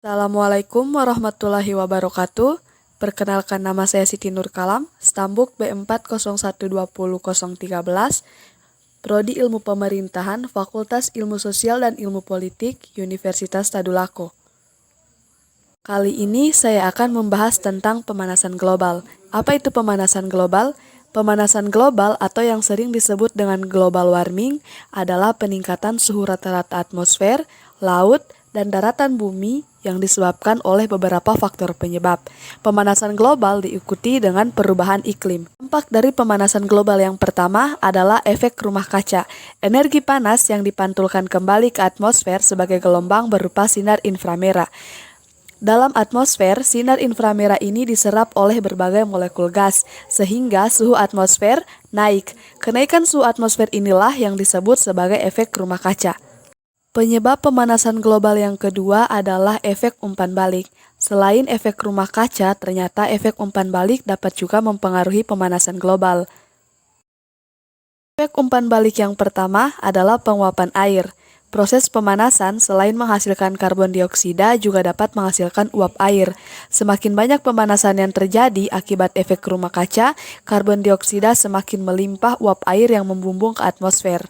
Assalamualaikum warahmatullahi wabarakatuh. Perkenalkan, nama saya Siti Nur Kalam, Stambuk B401200013, Prodi Ilmu Pemerintahan, Fakultas Ilmu Sosial dan Ilmu Politik, Universitas Tadulako. Kali ini saya akan membahas tentang pemanasan global. Apa itu pemanasan global? Pemanasan global atau yang sering disebut dengan global warming adalah peningkatan suhu rata-rata atmosfer, laut, dan daratan bumi yang disebabkan oleh beberapa faktor penyebab. Pemanasan global diikuti dengan perubahan iklim. Dampak dari pemanasan global yang pertama adalah efek rumah kaca. Energi panas yang dipantulkan kembali ke atmosfer sebagai gelombang berupa sinar inframerah. Dalam atmosfer, sinar inframerah ini diserap oleh berbagai molekul gas, sehingga suhu atmosfer naik. Kenaikan suhu atmosfer inilah yang disebut sebagai efek rumah kaca. Penyebab pemanasan global yang kedua adalah efek umpan balik. Selain efek rumah kaca, ternyata efek umpan balik dapat juga mempengaruhi pemanasan global. Efek umpan balik yang pertama adalah penguapan air. Proses pemanasan selain menghasilkan karbon dioksida juga dapat menghasilkan uap air. Semakin banyak pemanasan yang terjadi akibat efek rumah kaca, karbon dioksida semakin melimpah uap air yang membumbung ke atmosfer.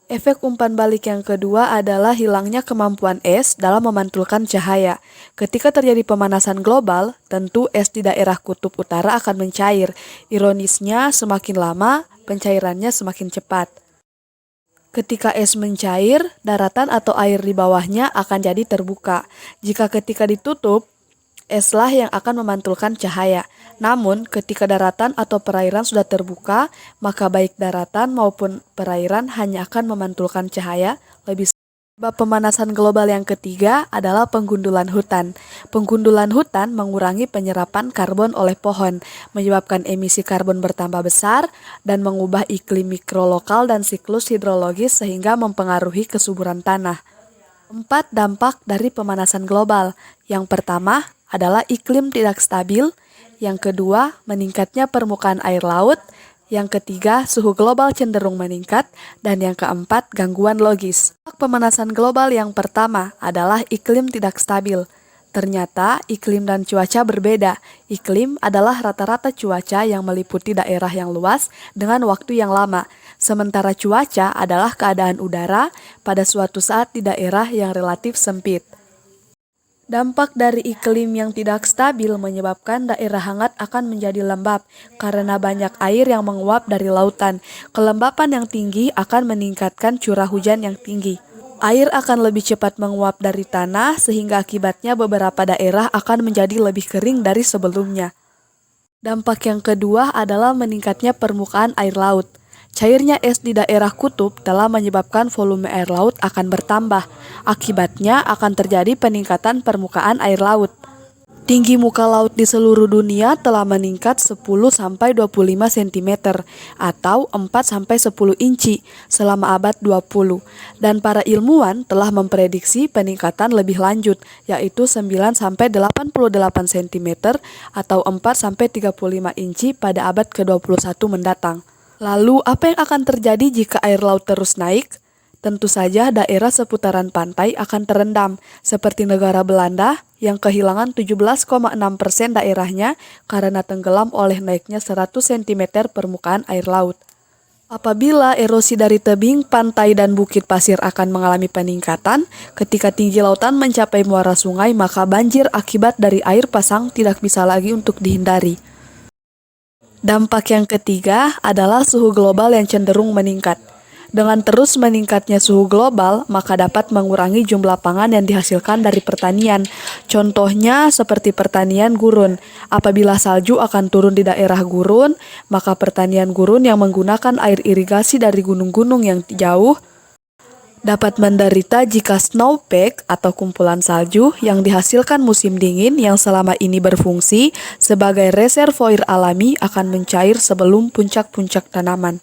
Efek umpan balik yang kedua adalah hilangnya kemampuan es dalam memantulkan cahaya. Ketika terjadi pemanasan global, tentu es di daerah kutub utara akan mencair. Ironisnya, semakin lama, pencairannya semakin cepat. Ketika es mencair, daratan atau air di bawahnya akan jadi terbuka. Jika ketika ditutup, eslah yang akan memantulkan cahaya. Namun, ketika daratan atau perairan sudah terbuka, maka baik daratan maupun perairan hanya akan memantulkan cahaya lebih. Sebab pemanasan global yang ketiga adalah penggundulan hutan. Penggundulan hutan mengurangi penyerapan karbon oleh pohon, menyebabkan emisi karbon bertambah besar, dan mengubah iklim mikrolokal dan siklus hidrologis sehingga mempengaruhi kesuburan tanah. 4 dampak dari pemanasan global. Yang pertama adalah iklim tidak stabil. Yang kedua, meningkatnya permukaan air laut. Yang ketiga, suhu global cenderung meningkat. Dan yang keempat, gangguan logis. Pemanasan global yang pertama adalah iklim tidak stabil. Ternyata iklim dan cuaca berbeda. Iklim adalah rata-rata cuaca yang meliputi daerah yang luas dengan waktu yang lama. Sementara cuaca adalah keadaan udara pada suatu saat di daerah yang relatif sempit. Dampak dari iklim yang tidak stabil menyebabkan daerah hangat akan menjadi lembab karena banyak air yang menguap dari lautan. Kelembapan yang tinggi akan meningkatkan curah hujan yang tinggi. Air akan lebih cepat menguap dari tanah sehingga akibatnya beberapa daerah akan menjadi lebih kering dari sebelumnya. Dampak yang kedua adalah meningkatnya permukaan air laut. Cairnya es di daerah kutub telah menyebabkan volume air laut akan bertambah. Akibatnya akan terjadi peningkatan permukaan air laut. Tinggi muka laut di seluruh dunia telah meningkat 10-25 cm atau 4-10 inci selama abad 20. Dan para ilmuwan telah memprediksi peningkatan lebih lanjut yaitu 9-88 cm atau 4-35 inci pada abad ke-21 mendatang. Lalu, apa yang akan terjadi jika air laut terus naik? Tentu saja daerah seputaran pantai akan terendam, seperti negara Belanda yang kehilangan 17,6% daerahnya karena tenggelam oleh naiknya 100 cm permukaan air laut. Apabila erosi dari tebing, pantai, dan bukit pasir akan mengalami peningkatan, ketika tinggi lautan mencapai muara sungai, maka banjir akibat dari air pasang tidak bisa lagi untuk dihindari. Dampak yang ketiga adalah suhu global yang cenderung meningkat. Dengan terus meningkatnya suhu global, maka dapat mengurangi jumlah pangan yang dihasilkan dari pertanian. Contohnya seperti pertanian gurun. Apabila salju akan turun di daerah gurun, maka pertanian gurun yang menggunakan air irigasi dari gunung-gunung yang jauh dapat menderita jika snowpack atau kumpulan salju yang dihasilkan musim dingin yang selama ini berfungsi sebagai reservoir alami akan mencair sebelum puncak-puncak tanaman.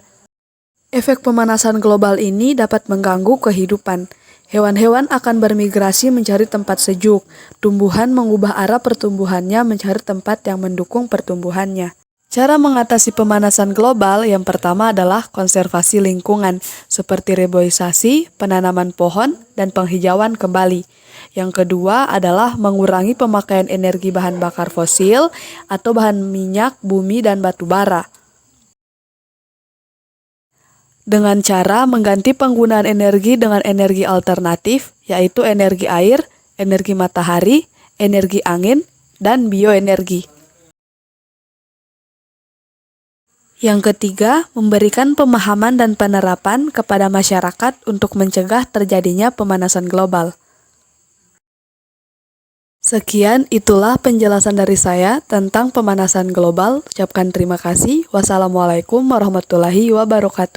Efek pemanasan global ini dapat mengganggu kehidupan. Hewan-hewan akan bermigrasi mencari tempat sejuk. Tumbuhan mengubah arah pertumbuhannya mencari tempat yang mendukung pertumbuhannya. Cara mengatasi pemanasan global yang pertama adalah konservasi lingkungan, seperti reboisasi, penanaman pohon, dan penghijauan kembali. Yang kedua adalah mengurangi pemakaian energi bahan bakar fosil atau bahan minyak, bumi, dan batu bara. Dengan cara mengganti penggunaan energi dengan energi alternatif, yaitu energi air, energi matahari, energi angin, dan bioenergi. Yang ketiga, memberikan pemahaman dan penerapan kepada masyarakat untuk mencegah terjadinya pemanasan global. Sekian, itulah penjelasan dari saya tentang pemanasan global. Ucapkan terima kasih. Wassalamualaikum warahmatullahi wabarakatuh.